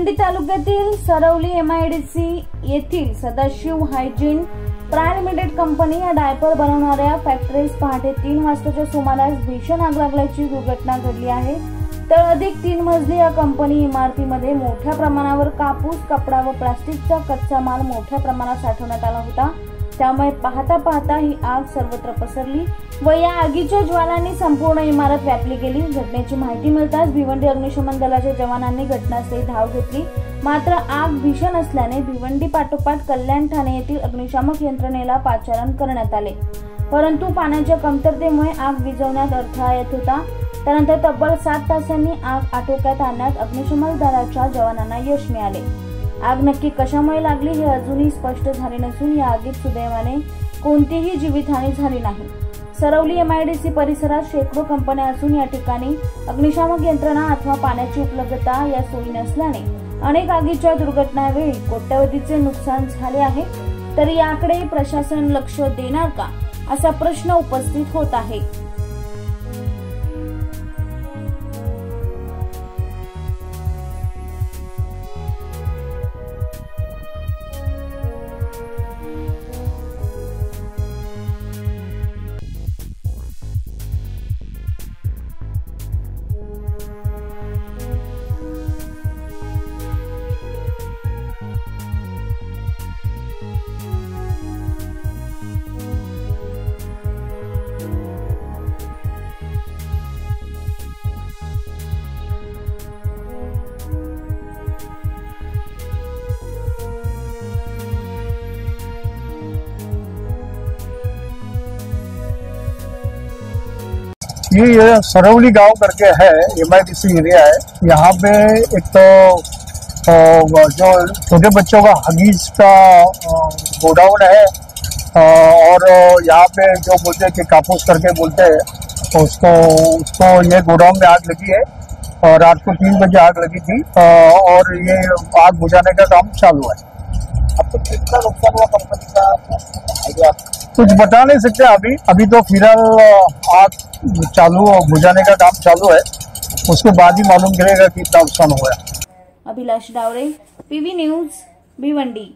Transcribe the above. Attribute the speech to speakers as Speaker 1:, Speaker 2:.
Speaker 1: भिवंडी तालुक्यातील सरवली MIDC येथील Sadashiv hygiene private company या डायपर बनवणाऱ्या फॅक्टरीस पहाटे 3 वाजताच्या सुमारास भीषण आग लागल्याची दुर्घटना घडली आहे। तर अधिक 3 मजली या कंपनी इमारतीमध्ये मोठ्या प्रमाणावर कापूस, कपडा व प्लास्टिकचा कच्चा माल मोठ्या प्रमाणात साठवण्यात आला होता। त्यामुळे पाहता ही आग सर्वत्र पसरली व या आगीच्या ज्वालांनी संपूर्ण इमारत व्यापली गेली। घटनेची माहिती मिळताच भिवंडी अग्निशमन दलाच्या जवानांनी घटनास्थळी धाव घेतली। मात्र आग भीषण असल्याने भिवंडी पाठोपाठ कल्याण ठाणे येथील अग्निशामक यंत्रणेला पाचारण करण्यात आले, परंतु पाण्याच्या कमतरतेमुळे आग विझवण्यात अडथळा येत होता। त्यानंतर तब्बल 7 तासांनी आग आटोक्यात आणण्यात अग्निशमन दलाच्या जवानांना यश मिळाले। आग नक्की कशामुळे लागली हे अजूनही स्पष्ट झाले नसून या आगीत सुदैवाने कोणतीही जीवितहानी झाली नाही। सरवली MIDC परिसरात शेकडो कंपन्या असून या ठिकाणी अग्निशामक यंत्रणा अथवा पाण्याची उपलब्धता या सोयी नसल्याने अनेक आगीच्या दुर्घटनावेळी कोट्यवधीचे नुकसान झाले आहे। तर याकडे प्रशासन लक्ष देणार का असा प्रश्न उपस्थित होत आहे।
Speaker 2: ये सरवली गांव करके है, MIDC एरिया है। यहाँ पे एक तो जो छोटे बच्चों का हगीज का गोडाउन है और यहाँ पे जो बोलते हैं कि कापूस करके बोलते हैं उसको ये गोडाउन में आग लगी है और रात को 3 बजे आग लगी थी और ये आग बुझाने का काम चालू है।
Speaker 3: अब तो कितना नुकसान हुआ कंपनी का आइडिया?
Speaker 2: कुछ बता नहीं सकते अभी तो फिलहाल आग चालू बुझाने का काम चालू है, उसके बाद ही मालूम चलेगा कि कितना नुकसान हुआ है।
Speaker 1: अभिलाष डावरे, PV न्यूज, भिवंडी।